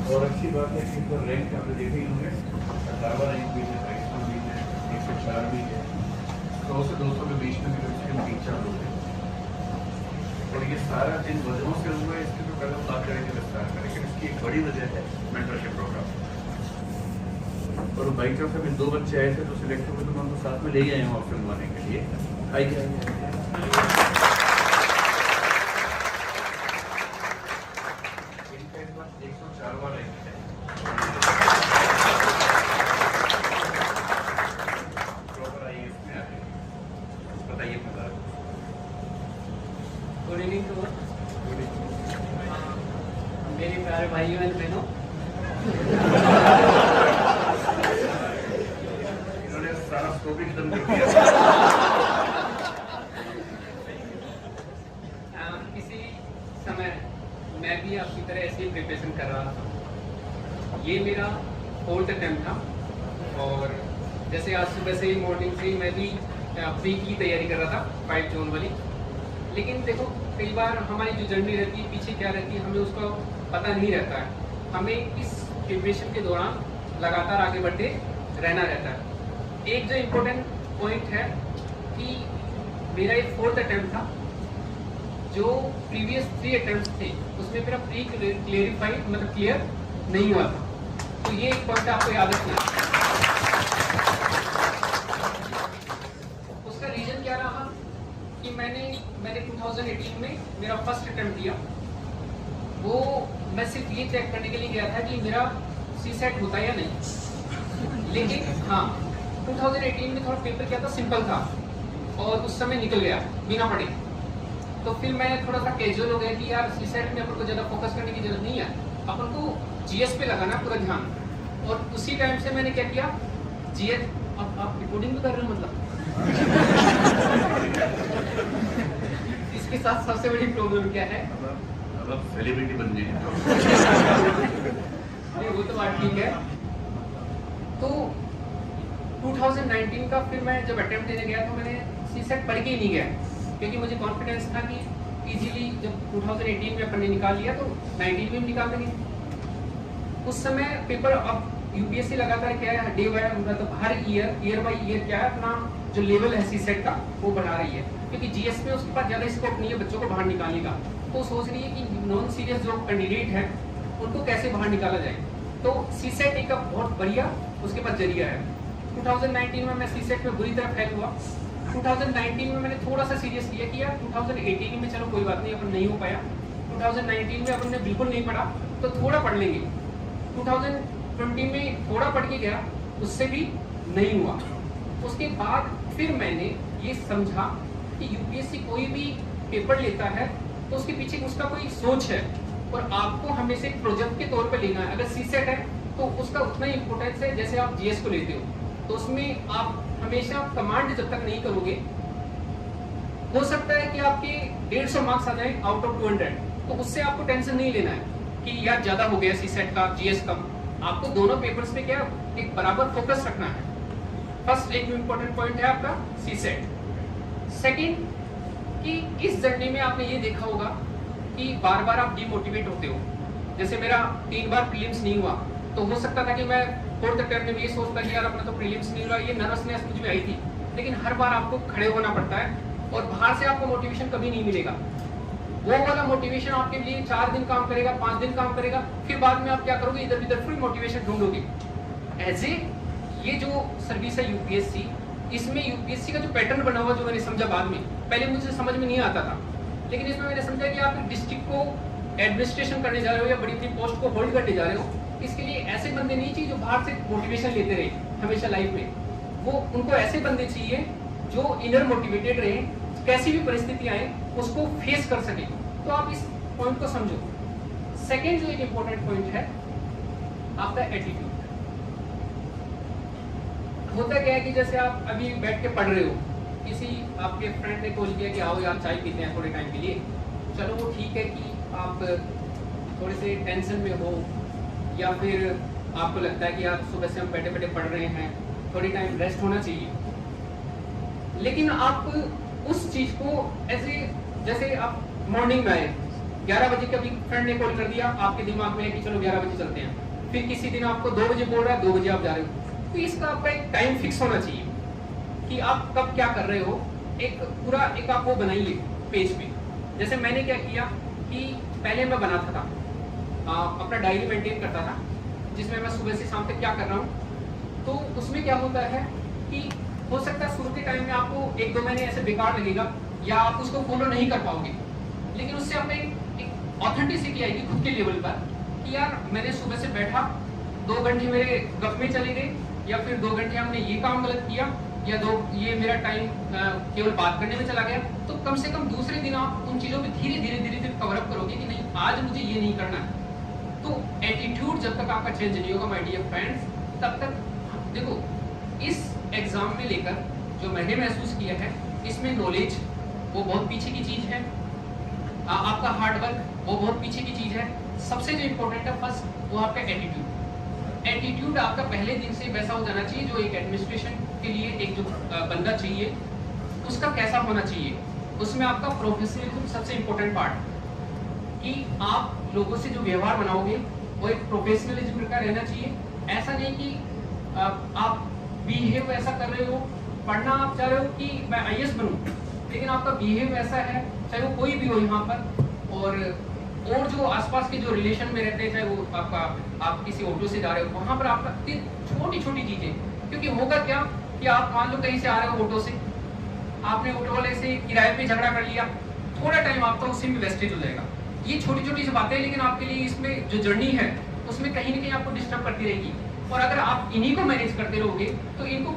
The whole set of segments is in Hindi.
और अच्छी बात है कि इस रैंक आपने देखे ही होंगे 18वां रैंक भी है, 22वां भी है, 104 भी है, 100 से 200 के बीच में भी इसके टीचर लोग हैं। और ये सारा जिन वजहों से हुआ है इसकी तो पहले हम बात करेंगे विस्तार में, लेकिन इसकी एक बड़ी वजह है मेंटरशिप प्रोग्राम। और बाई चांस अभी 2 बच्चे आए थे जो सिलेक्ट हुए, तो मैं उनको साथ में ले आए हूँ ऑप्शन बनवाने के लिए। आइए गुड इवनिंग टू मेरे प्यारे भाइयों एंड बहनों। इन्होंने सारा स्कोप ही खत्म कर दिया। किसी समय मैं भी आपकी तरह ऐसे ही प्रिपरेशन कर रहा था। ये मेरा 4th अटेम्प्ट था और जैसे आज सुबह से ही मॉर्निंग से ही मैं भी प्री की तैयारी कर रहा था 5 जून वाली। लेकिन देखो कई बार हमारी जो जर्नी रहती है पीछे क्या रहती है हमें उसका पता नहीं रहता है। हमें इस प्रिपरेशन के दौरान लगातार आगे बढ़ते रहना रहता है। एक जो इम्पोर्टेंट पॉइंट है कि मेरा एक 4th अटेम्प्ट था, जो प्रीवियस 3 अटेम्प्ट थे उसमें मेरा प्री क्लियरिफाइड मतलब क्लियर नहीं हुआ था। तो ये एक पॉइंट आपको याद रखना है। उसका रीजन क्या रहा कि मैंने 2018 में मेरा फर्स्ट अटेम्प्ट दिया। वो मैं सिर्फ ये चेक करने के लिए गया था कि मेरा सीसेट होता है या नहीं। लेकिन हाँ 2018 में थोड़ा पेपर क्या था, सिंपल था और उस समय निकल गया बिना पढ़े। तो फिर मैं थोड़ा सा कैजुअल हो गया कि यार सीसेट में अपन को ज़्यादा फोकस करने की जरूरत नहीं है, अपन को जीएस पे लगाना पूरा ध्यान। और उसी टाइम से मैंने क्या किया, जीएस। अब आप रिकॉर्डिंग भी कर रहे हो मतलब इसके साथ सबसे बड़ी प्रॉब्लम क्या है, अब आप सेलिब्रिटी बन गए हैं। वो तो बात ठीक है। तो 2019 का फिर मैं जब अटेम्प्ट देने गया तो मैंने सीसेट पढ़ के ही नहीं गया, क्योंकि मुझे कॉन्फिडेंस था कि इजीली जब 2018 में अपन ने निकाल लिया तो 19 में भी निकाल देंगे। उस समय पेपर अब यूपीएससी लगातार क्या है, डे बाय मतलब हर ईयर बाय ईयर क्या है अपना जो लेवल है सीसेट का वो बढ़ा रही है, क्योंकि जीएस में उसके पास ज़्यादा स्कोप नहीं है बच्चों को बाहर निकालने का। तो सोच रही है कि नॉन सीरियस जो कैंडिडेट है उनको कैसे बाहर निकाला जाए। तो सीसेट एक बहुत बढ़िया उसके पास जरिया है। 2019 में मैं सीसेट में बुरी तरह फेल हुआ। 2019 में मैंने थोड़ा सा सीरियस लिया कि यार 2018 में चलो कोई बात नहीं, अपन नहीं हो पाया। 2019 में अपन ने बिल्कुल नहीं पढ़ा तो थोड़ा पढ़ लेंगे। 2020 में थोड़ा पढ़ के गया, उससे भी नहीं हुआ। उसके बाद फिर मैंने ये समझा कि यूपीएससी कोई भी पेपर लेता है तो उसके पीछे उसका कोई सोच है और आपको हमेशा एक प्रोजेक्ट के तौर पर लेना है। अगर सीसेट है तो उसका उतना ही इंपॉर्टेंस है जैसे आप जीएस को लेते हो। तो उसमें आप हमेशा कमांड जब तक नहीं करोगे, हो सकता है कि आपके 150 मार्क्स आ जाए आउट ऑफ 200, तो उससे आपको टेंशन नहीं लेना है कि यार ज्यादा हो गया सीसेट का, जीएस कम। आपको दोनों पेपर्स पे क्या एक बराबर फोकस रखना है। फर्स्ट एक इम्पोर्टेंट पॉइंट है आपका सीसेट। सेकंड कि इस जर्नी में आपने ये देखा होगा कि बार बार आप डिमोटिवेट होते हो। जैसे मेरा 3 बार प्रीलिम्स नहीं हुआ, तो हो सकता था कि मैं 4th अटेम्प्ट में ये सोचता कि यार अपना तो प्रीलिम्स नहीं हुआ, ये नर्वसनेस मुझ में आई थी। लेकिन हर बार आपको खड़े होना पड़ता है और बाहर से आपको मोटिवेशन कभी नहीं मिलेगा। वो वाला मोटिवेशन आपके लिए 4 दिन काम करेगा, 5 दिन काम करेगा, फिर बाद में आप क्या करोगे, इधर उधर फुल मोटिवेशन ढूंढोगे। एज ए ये जो सर्विस है यूपीएससी, इसमें यूपीएससी का जो पैटर्न बना हुआ जो मैंने समझा बाद में, पहले मुझे समझ में नहीं आता था, लेकिन इसमें मैंने समझा कि आप डिस्ट्रिक्ट को एडमिनिस्ट्रेशन करने जा रहे हो या बड़ी बड़ी पोस्ट को होल्ड करने जा रहे हो, इसके लिए ऐसे बंदे नहीं चाहिए जो बाहर से मोटिवेशन लेते रहे हमेशा लाइफ में। वो उनको ऐसे बंदे चाहिए जो इनर मोटिवेटेड रहे, कैसी भी परिस्थिति आए उसको फेस कर सके। तो आप इस पॉइंट को समझो। सेकेंड जो एक इम्पोर्टेंट पॉइंट है आपका एटीट्यूड। होता क्या है कि जैसे आप अभी बैठ के पढ़ रहे हो, किसी आपके फ्रेंड ने कॉल किया कि आओ यार चाय पीते हैं थोड़े टाइम के लिए। चलो वो ठीक है कि आप थोड़े से टेंशन में हो या फिर आपको लगता है कि यार सुबह से हम बैठे बैठे पढ़ रहे हैं, थोड़ी टाइम रेस्ट होना चाहिए। लेकिन आप उस चीज को ऐसे जैसे आप मॉर्निंग में आए 11 बजे कभी फ्रेंड ने कॉल कर दिया, आपके दिमाग में है कि चलो 11 बजे चलते हैं, फिर किसी दिन आपको 2 बजे बोल रहा है, 2 बजे आप जा रहे हो, तो इसका आपका एक टाइम फिक्स होना चाहिए कि आप कब क्या कर रहे हो। एक पूरा एक आप वो बनाइए पेज पे। जैसे मैंने क्या किया कि पहले मैं बनाता था, अपना डायरी मेंटेन करता था जिसमें मैं सुबह से शाम तक क्या कर रहा हूँ। तो उसमें क्या होता है कि हो सकता है शुरू के टाइम में आपको 1-2 महीने ऐसे बेकार लगेगा या आप उसको फॉलो नहीं कर पाओगे, लेकिन उससे आप एक ऑथेंटिसिटी आएगी खुद के लेवल पर कि यार मैंने सुबह से बैठा, 2 घंटे मेरे गप में चले गए, या फिर 2 घंटे हमने ये काम गलत किया, या ये मेरा टाइम केवल बात करने में चला गया। तो कम से कम दूसरे दिन आप उन चीज़ों पे धीरे धीरे कवर अप करोगे कि नहीं आज मुझे ये नहीं करना है। तो एटीट्यूड जब तक आपका चेंज नहीं होगा माय डियर फ्रेंड्स, तब तक देखो इस एग्जाम में लेकर जो मैंने महसूस किया है, इसमें नॉलेज वो बहुत पीछे की चीज़ है, आपका हार्डवर्क वो बहुत पीछे की चीज़ है। सबसे जो इम्पोर्टेंट है फर्स्ट वो आपका एटीट्यूड। एटीट्यूड आपका पहले दिन से वैसा हो जाना चाहिए जो एक एडमिनिस्ट्रेशन के लिए एक जो बंदा चाहिए उसका कैसा होना चाहिए। उसमें आपका प्रोफेशनलिज्म सबसे इम्पोर्टेंट पार्ट, कि आप लोगों से जो व्यवहार बनाओगे वो एक प्रोफेशनलिज्म का रहना चाहिए। ऐसा नहीं कि आप बिहेव ऐसा कर रहे हो, पढ़ना आप चाह रहे हो कि मैं IAS बनूं, लेकिन आपका बिहेव ऐसा है चाहे वो कोई भी हो यहाँ पर, और जो आसपास के जो रिलेशन में रहते हैं, चाहे वो आप किसी ऑटो से जा रहे हो वहाँ पर आपका छोटी छोटी चीजें, क्योंकि होगा क्या कि आप मान लो कहीं से आ रहे हो ऑटो से, आपने ऑटो वाले से किराए पे झगड़ा कर लिया, थोड़ा टाइम आपका उसी में वेस्टेज हो जाएगा। ये छोटी छोटी सी बातें, लेकिन आपके लिए इसमें जो जर्नी है उसमें कहीं ना कहीं आपको डिस्टर्ब करती रहेगी। और अगर आप इन्हीं को मैनेज करते रहोगे तो इनको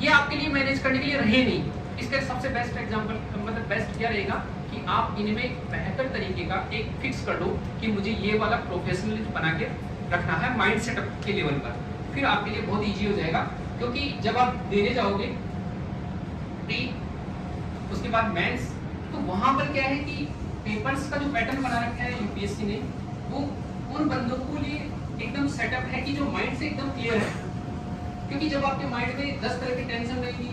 ये आपके लिए मैनेज करने के लिए रहे नहीं। इसका सबसे बेस्ट एग्जाम्पल, मतलब बेस्ट क्या रहेगा कि आप इनमें एक बेहतर तरीके का एक फिक्स कर दो कि मुझे ये वाला प्रोफेशनलिज्म बना के रखना है माइंड सेटअप के लेवल पर, फिर आपके लिए बहुत ईजी हो जाएगा। क्योंकि जब आप देने जाओगे प्री, उसके बाद मेंस, तो वहां पर क्या है कि पेपर्स का जो पैटर्न बना रखा है यूपीएससी ने, वो उन बंदों को लिए एकदम सेटअप है कि जो माइंड से एकदम क्लियर है। क्योंकि जब आपके माइंड में 10 तरह की टेंशन रहेगी,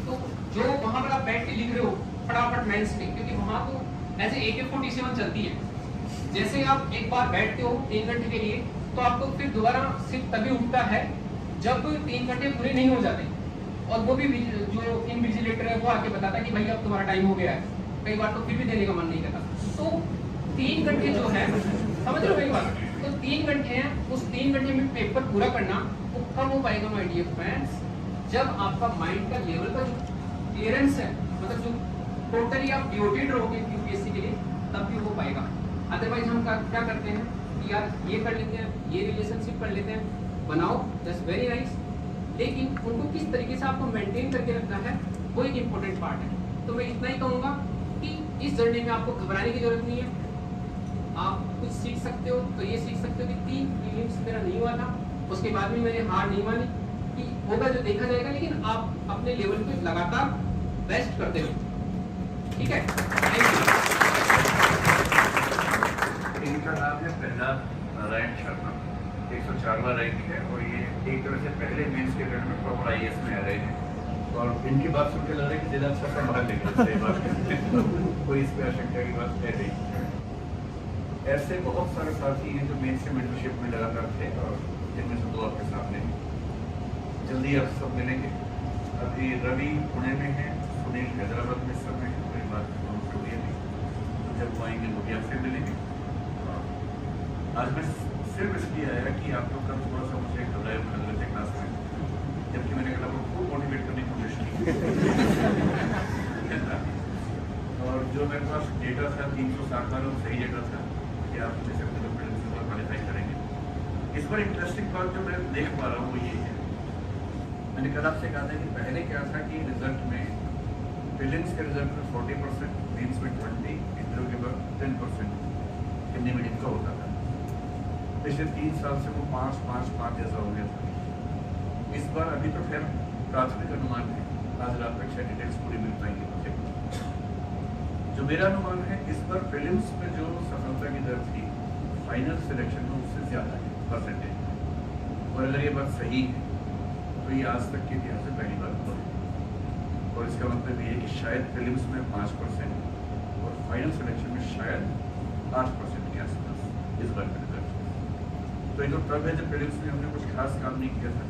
तो जो वहां पर आप बैठ के लिख रहे हो फटाफट मेंस में, क्योंकि वहां तो ऐसे AK-47 चलती है। जैसे आप एक बार बैठते हो 3 घंटे के लिए, तो आपको फिर दोबारा सिर्फ तभी उठता है जब 3 घंटे पूरे नहीं हो जाते, और वो भी जो इनविजिलेटर है वो आके बताता है कि भाई अब तुम्हारा टाइम हो गया है। कई बार तो फिर भी देने का मन नहीं करता। तो 3 घंटे जो है, समझ रहे हो मेरी बात, तो 3 घंटे हैं, उस 3 घंटे में पेपर पूरा करना वो कब हो पाएगा माय डियर फ्रेंड्स, जब आपका माइंड का लेवल का जो क्लियरेंस है, मतलब जो टोटली आप डिवोटेड रहोगे यूपीएससी के लिए, तब भी हो पाएगा। अदरवाइज हम क्या करते हैं कि यार ये कर लेते हैं, ये रिलेशनशिप कर लेते हैं, बनाओ दैट्स वेरी नाइस, लेकिन उनको किस तरीके से आपको मेंटेन करके रखना है वो एक इम्पोर्टेंट पार्ट है। तो मैं इतना ही कहूँगा कि इस जर्नी में आपको घबराने की जरूरत नहीं है। आप कुछ सीख सकते हो तो ये सीख सकते हो कि 3 प्रीलिम्स मेरा नहीं हुआ था, उसके बाद भी मैंने हार नहीं मानी कि होगा जो देखा जाएगा, लेकिन आप अपने लेवल पे लगातार बेस्ट करते रहो। ठीक है, थैंक यू। इनका नाम है प्रहलाद नारायण शर्मा, 104वां रैंक है, और ये एक तरह से पहले मेंस के गण में प्रॉपर IAS में आ रहे हैं। और इनकी बात सुनकर लग रहा है कि जिला अच्छा संभाल लेंगे, सही बात कोई इस पर आशंका की बात है नहीं। ऐसे बहुत सारे साथी हैं जो मेंस से मेंटरशिप में लगातार थे, और जिनमें से 2 आपके सामने हैं। जल्दी आप सब मिलेंगे। अभी रवि पुणे में है, सुनील हैदराबाद में, सब में कोई बात नहीं, तो जब वो आएंगे वो भी आपसे मिलेंगे। आज मैं सिर्फ इसलिए आया कि आप लोग का थोड़ा सा मुझे घबराए लग रहे थे क्लास में, जबकि मैंने कहा खूब मोटिवेट करने की कोशिश की। और जो मेरे पास डेटा था 360 वाला सही डेटा था कि आप जैसे प्रिंसिपल क्वालिफाई करेंगे। इस पर इंटरेस्टिंग बात जो मैं देख पा रहा हूँ वो ये है, मैंने कल आपसे कहा था कि पहले क्या था कि रिजल्ट में प्रीलिम्स के रिजल्ट में 40%, मेंस में 20, इंटरव्यू के बाद 10% हिंदी मीडियम का होता था। पिछले 3 साल से वो 5-5-5 जैसा हो गया था। इस बार अभी तो खैर प्राथमिक अनुमान है, आज रात तक शायद डिटेल्स पूरी मिल पाएंगी मुझे। जो मेरा अनुमान है, इस बार प्रीलिम्स में जो सफलता की दर थी फाइनल सिलेक्शन में उससे ज़्यादा है परसेंटेज। और अगर ये बात सही है तो ये आज तक के इतिहास से पहली बार हुआ है। और इसका मतलब ये है कि शायद प्रीलिम्स में 5% और फाइनल सिलेक्शन में शायद 8% के आसपास इस बार का रिजल्ट। तो ये जो तब है जब प्रीलिम्स में हमने कुछ खास काम नहीं किया था।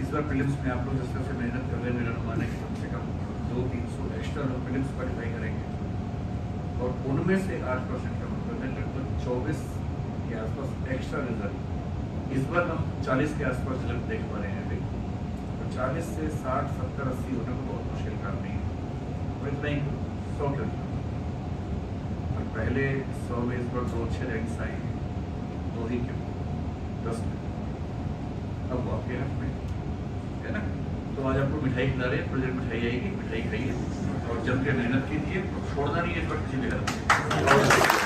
इस बार प्रीलिम्स में आप लोग जिस तरह से मेहनत कर रहे हैं, मेरा अनुमान है कि कम से कम 200-300 एक्स्ट्रा लोग प्रीलिम्स क्वालिफाई करेंगे और उनमें से 8% का मतलब है लगभग 24 के आसपास एक्स्ट्रा रिजल्ट। इस बार हम 40 के आसपास रिजल्ट देख पा रहे हैं अभी, तो 40 से 60, 70, 80 होना को बहुत मुश्किल काम नहीं है। और इतना ही 100 के और पहले 100 में इस बार 2 अच्छे रैंक्स आए हैं, 2 ही क्यों 10 में, अब वो आपके हाथ में है ना। तो आज आपको मिठाई खिला रहे हैं, थोड़ी देर मिठाई आएगी, मिठाई खाइए और जम के मेहनत कीजिए, छोड़ना नहीं है इस वक्त किसी भी हालत में।